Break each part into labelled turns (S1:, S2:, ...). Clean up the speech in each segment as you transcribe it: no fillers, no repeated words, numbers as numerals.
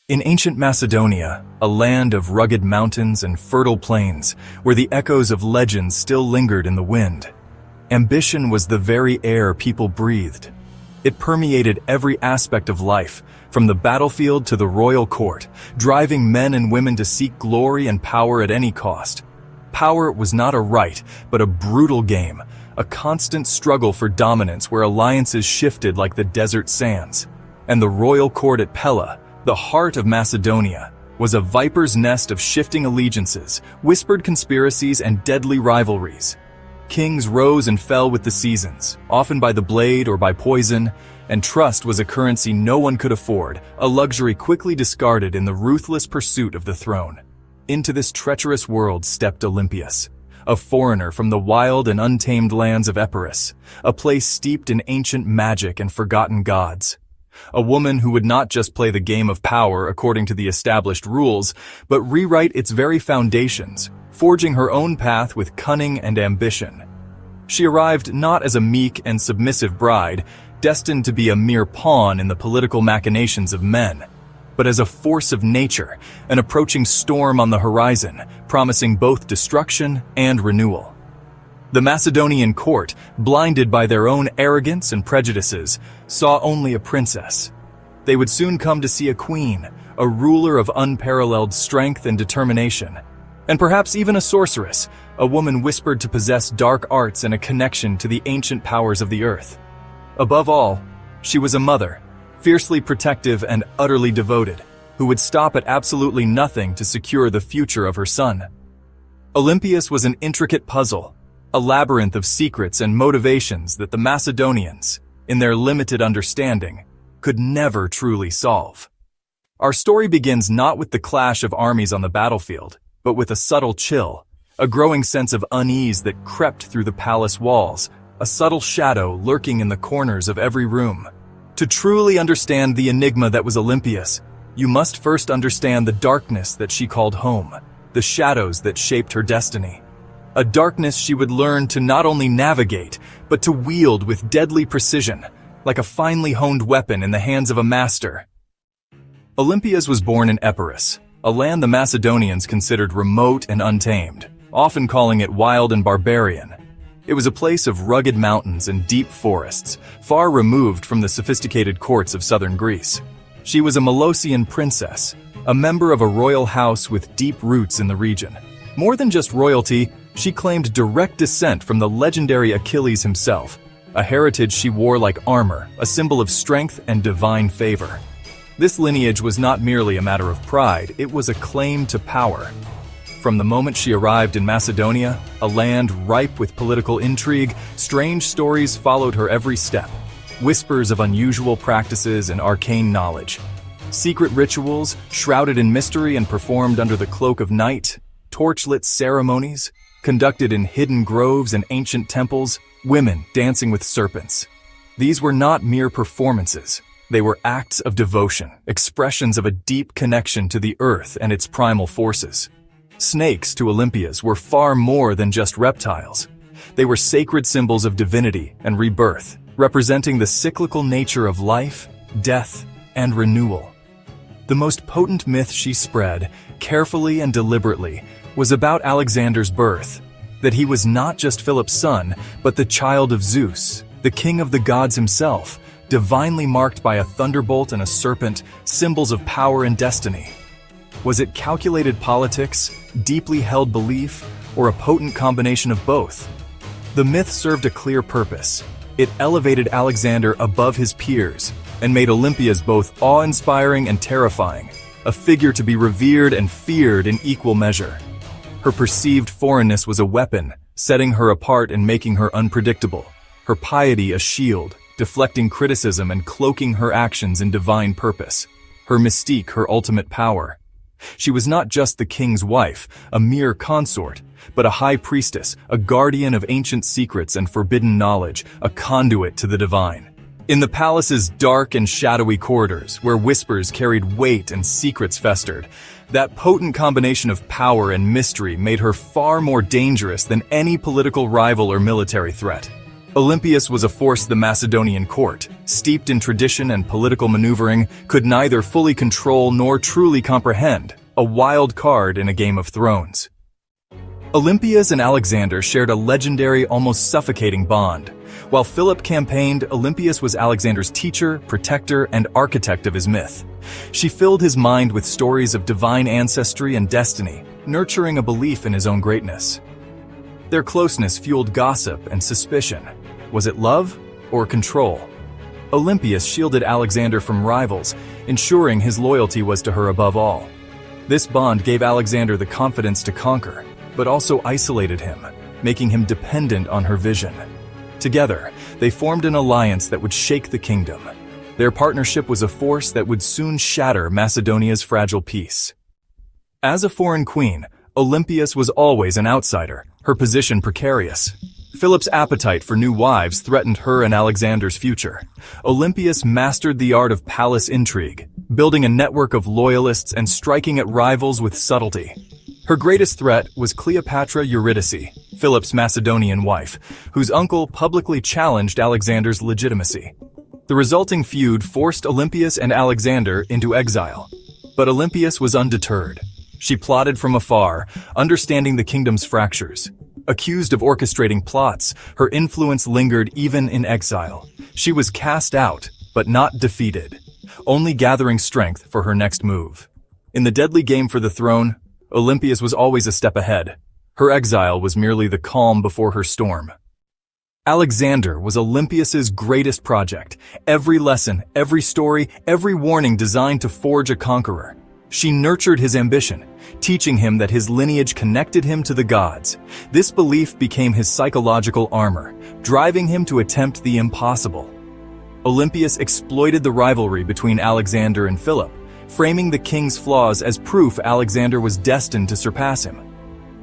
S1: In ancient Macedonia, a land of rugged mountains and fertile plains, where the echoes of legends still lingered in the wind, ambition was the very air people breathed. It permeated every aspect of life, from the battlefield to the royal court, driving men and women to seek glory and power at any cost. Power was not a right, but a brutal game, a constant struggle for dominance where alliances shifted like the desert sands. And the royal court at Pella, the heart of Macedonia, was a viper's nest of shifting allegiances, whispered conspiracies, and deadly rivalries. Kings rose and fell with the seasons, often by the blade or by poison, and trust was a currency no one could afford, a luxury quickly discarded in the ruthless pursuit of the throne. Into this treacherous world stepped Olympias, a foreigner from the wild and untamed lands of Epirus, a place steeped in ancient magic and forgotten gods. A woman who would not just play the game of power according to the established rules, but rewrite its very foundations, forging her own path with cunning and ambition. She arrived not as a meek and submissive bride, destined to be a mere pawn in the political machinations of men, but as a force of nature, an approaching storm on the horizon, promising both destruction and renewal. The Macedonian court, blinded by their own arrogance and prejudices, saw only a princess. They would soon come to see a queen, a ruler of unparalleled strength and determination, and perhaps even a sorceress, a woman whispered to possess dark arts and a connection to the ancient powers of the earth. Above all, she was a mother, fiercely protective and utterly devoted, who would stop at absolutely nothing to secure the future of her son. Olympias was an intricate puzzle, a labyrinth of secrets and motivations that the Macedonians, in their limited understanding, could never truly solve. Our story begins not with the clash of armies on the battlefield, but with a subtle chill, a growing sense of unease that crept through the palace walls, a subtle shadow lurking in the corners of every room. To truly understand the enigma that was Olympias, you must first understand the darkness that she called home, the shadows that shaped her destiny. A darkness she would learn to not only navigate, but to wield with deadly precision, like a finely honed weapon in the hands of a master. Olympias was born in Epirus, a land the Macedonians considered remote and untamed, often calling it wild and barbarian. It was a place of rugged mountains and deep forests, far removed from the sophisticated courts of southern Greece. She was a Molossian princess, a member of a royal house with deep roots in the region. More than just royalty, she claimed direct descent from the legendary Achilles himself, a heritage she wore like armor, a symbol of strength and divine favor. This lineage was not merely a matter of pride, it was a claim to power. From the moment she arrived in Macedonia, a land ripe with political intrigue, strange stories followed her every step. Whispers of unusual practices and arcane knowledge. Secret rituals, shrouded in mystery and performed under the cloak of night. Torchlit ceremonies, conducted in hidden groves and ancient temples. Women dancing with serpents. These were not mere performances. They were acts of devotion, expressions of a deep connection to the earth and its primal forces. Snakes, to Olympias, were far more than just reptiles. They were sacred symbols of divinity and rebirth, representing the cyclical nature of life, death, and renewal. The most potent myth she spread, carefully and deliberately, was about Alexander's birth, that he was not just Philip's son, but the child of Zeus, the king of the gods himself, divinely marked by a thunderbolt and a serpent, symbols of power and destiny. Was it calculated politics, deeply held belief, or a potent combination of both? The myth served a clear purpose. It elevated Alexander above his peers and made Olympias both awe-inspiring and terrifying, a figure to be revered and feared in equal measure. Her perceived foreignness was a weapon, setting her apart and making her unpredictable. Her piety a shield, deflecting criticism and cloaking her actions in divine purpose. Her mystique her ultimate power. She was not just the king's wife, a mere consort, but a high priestess, a guardian of ancient secrets and forbidden knowledge, a conduit to the divine. In the palace's dark and shadowy corridors, where whispers carried weight and secrets festered, that potent combination of power and mystery made her far more dangerous than any political rival or military threat. Olympias was a force the Macedonian court, steeped in tradition and political maneuvering, could neither fully control nor truly comprehend, a wild card in a Game of Thrones. Olympias and Alexander shared a legendary, almost suffocating bond. While Philip campaigned, Olympias was Alexander's teacher, protector, and architect of his myth. She filled his mind with stories of divine ancestry and destiny, nurturing a belief in his own greatness. Their closeness fueled gossip and suspicion. Was it love or control? Olympias shielded Alexander from rivals, ensuring his loyalty was to her above all. This bond gave Alexander the confidence to conquer, but also isolated him, making him dependent on her vision. Together, they formed an alliance that would shake the kingdom. Their partnership was a force that would soon shatter Macedonia's fragile peace. As a foreign queen, Olympias was always an outsider, her position precarious. Philip's appetite for new wives threatened her and Alexander's future. Olympias mastered the art of palace intrigue, building a network of loyalists and striking at rivals with subtlety. Her greatest threat was Cleopatra Eurydice, Philip's Macedonian wife, whose uncle publicly challenged Alexander's legitimacy. The resulting feud forced Olympias and Alexander into exile. But Olympias was undeterred. She plotted from afar, understanding the kingdom's fractures. Accused of orchestrating plots, her influence lingered even in exile. She was cast out, but not defeated, only gathering strength for her next move. In the deadly game for the throne, Olympias was always a step ahead. Her exile was merely the calm before her storm. Alexander was Olympias's greatest project. Every lesson, every story, every warning designed to forge a conqueror. She nurtured his ambition, teaching him that his lineage connected him to the gods. This belief became his psychological armor, driving him to attempt the impossible. Olympias exploited the rivalry between Alexander and Philip, framing the king's flaws as proof Alexander was destined to surpass him.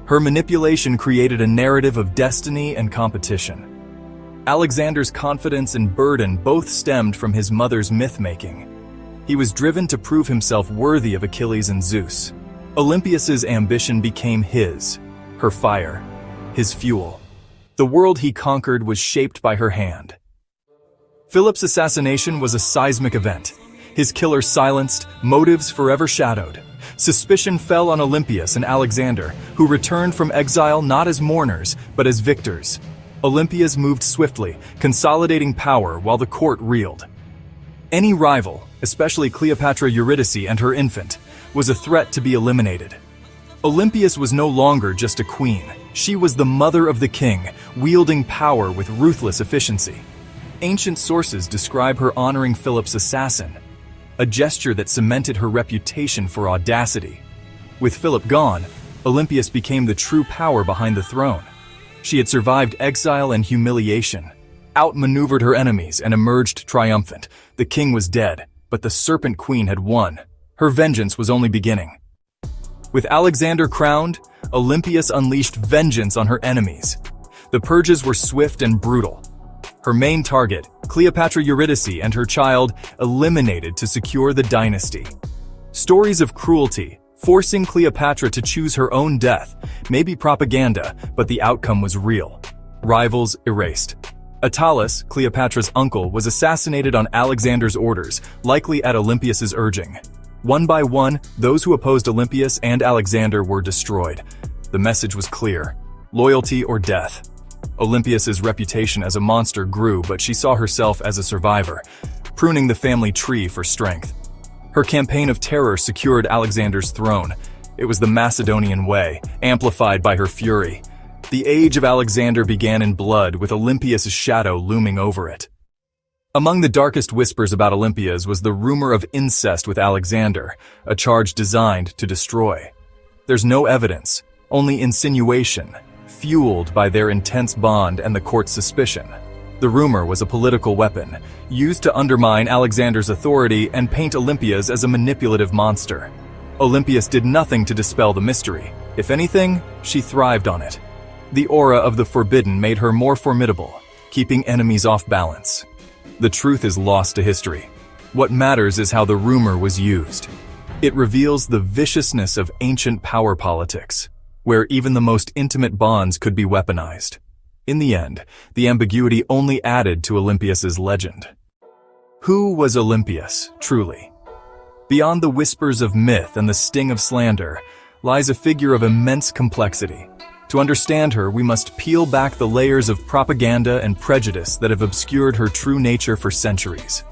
S1: Her manipulation created a narrative of destiny and competition. Alexander's confidence and burden both stemmed from his mother's myth-making. He was driven to prove himself worthy of Achilles and Zeus. Olympias's ambition became his, her fire, his fuel. The world he conquered was shaped by her hand. Philip's assassination was a seismic event. His killer silenced, motives forever shadowed. Suspicion fell on Olympias and Alexander, who returned from exile not as mourners, but as victors. Olympias moved swiftly, consolidating power while the court reeled. Any rival, especially Cleopatra Eurydice and her infant, was a threat to be eliminated. Olympias was no longer just a queen. She was the mother of the king, wielding power with ruthless efficiency. Ancient sources describe her honoring Philip's assassin, a gesture that cemented her reputation for audacity. With Philip gone, Olympias became the true power behind the throne. She had survived exile and humiliation, outmaneuvered her enemies, and emerged triumphant. The king was dead, but the Serpent Queen had won. Her vengeance was only beginning. With Alexander crowned, Olympias unleashed vengeance on her enemies. The purges were swift and brutal. Her main target, Cleopatra Eurydice and her child, eliminated to secure the dynasty. Stories of cruelty, forcing Cleopatra to choose her own death, may be propaganda, but the outcome was real. Rivals erased. Attalus, Cleopatra's uncle, was assassinated on Alexander's orders, likely at Olympias's urging. One by one, those who opposed Olympias and Alexander were destroyed. The message was clear: loyalty or death. Olympias's reputation as a monster grew, but she saw herself as a survivor, pruning the family tree for strength. Her campaign of terror secured Alexander's throne. It was the Macedonian way, amplified by her fury. The age of Alexander began in blood, with Olympias' shadow looming over it. Among the darkest whispers about Olympias was the rumor of incest with Alexander, a charge designed to destroy. There's no evidence, only insinuation, fueled by their intense bond and the court's suspicion. The rumor was a political weapon, used to undermine Alexander's authority and paint Olympias as a manipulative monster. Olympias did nothing to dispel the mystery. If anything, she thrived on it. The aura of the forbidden made her more formidable, keeping enemies off balance. The truth is lost to history. What matters is how the rumor was used. It reveals the viciousness of ancient power politics, where even the most intimate bonds could be weaponized. In the end, the ambiguity only added to Olympias's legend. Who was Olympias, truly? Beyond the whispers of myth and the sting of slander lies a figure of immense complexity. To understand her, we must peel back the layers of propaganda and prejudice that have obscured her true nature for centuries.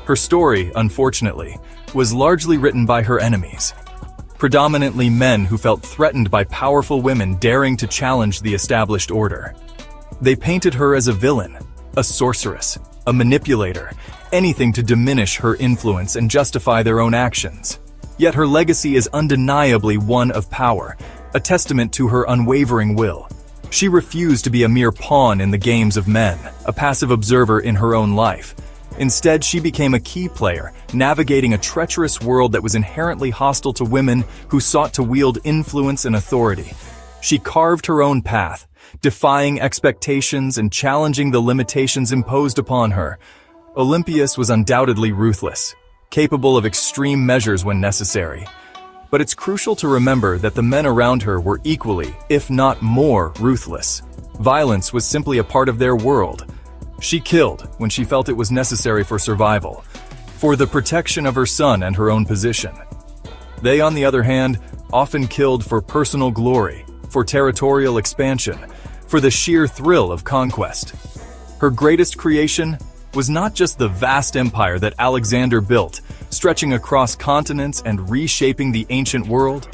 S1: Her story, unfortunately, was largely written by her enemies, predominantly men who felt threatened by powerful women daring to challenge the established order. They painted her as a villain, a sorceress, a manipulator, anything to diminish her influence and justify their own actions. Yet her legacy is undeniably one of power, a testament to her unwavering will. She refused to be a mere pawn in the games of men, a passive observer in her own life. Instead, she became a key player, navigating a treacherous world that was inherently hostile to women who sought to wield influence and authority. She carved her own path, defying expectations and challenging the limitations imposed upon her. Olympias was undoubtedly ruthless, capable of extreme measures when necessary. But it's crucial to remember that the men around her were equally, if not more, ruthless. Violence was simply a part of their world. She killed when she felt it was necessary for survival, for the protection of her son and her own position. They, on the other hand, often killed for personal glory, for territorial expansion, for the sheer thrill of conquest. Her greatest creation was not just the vast empire that Alexander built, stretching across continents and reshaping the ancient world,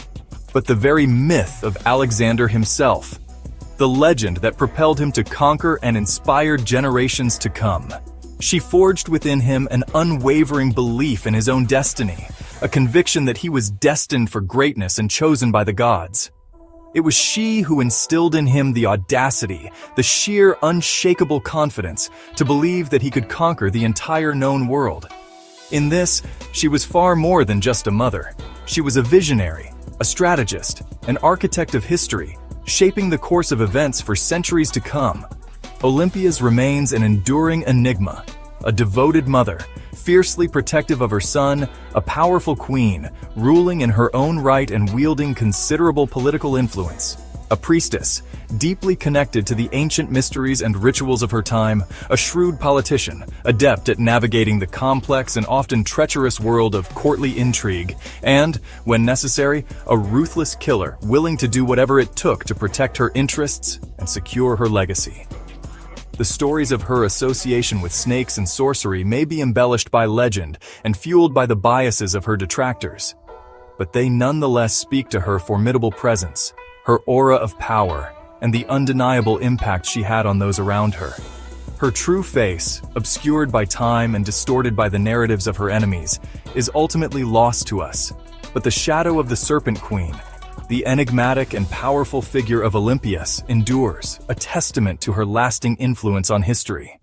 S1: but the very myth of Alexander himself, the legend that propelled him to conquer and inspired generations to come. She forged within him an unwavering belief in his own destiny, a conviction that he was destined for greatness and chosen by the gods. It was she who instilled in him the audacity, the sheer unshakable confidence to believe that he could conquer the entire known world. In this, she was far more than just a mother. She was a visionary, a strategist, an architect of history, shaping the course of events for centuries to come. Olympias remains an enduring enigma, a devoted mother, fiercely protective of her son, a powerful queen, ruling in her own right and wielding considerable political influence, a priestess, deeply connected to the ancient mysteries and rituals of her time, a shrewd politician, adept at navigating the complex and often treacherous world of courtly intrigue, and, when necessary, a ruthless killer willing to do whatever it took to protect her interests and secure her legacy. The stories of her association with snakes and sorcery may be embellished by legend and fueled by the biases of her detractors, but they nonetheless speak to her formidable presence, her aura of power, and the undeniable impact she had on those around her. Her true face, obscured by time and distorted by the narratives of her enemies, is ultimately lost to us, but the shadow of the Serpent Queen, the enigmatic and powerful figure of Olympias, endures, a testament to her lasting influence on history.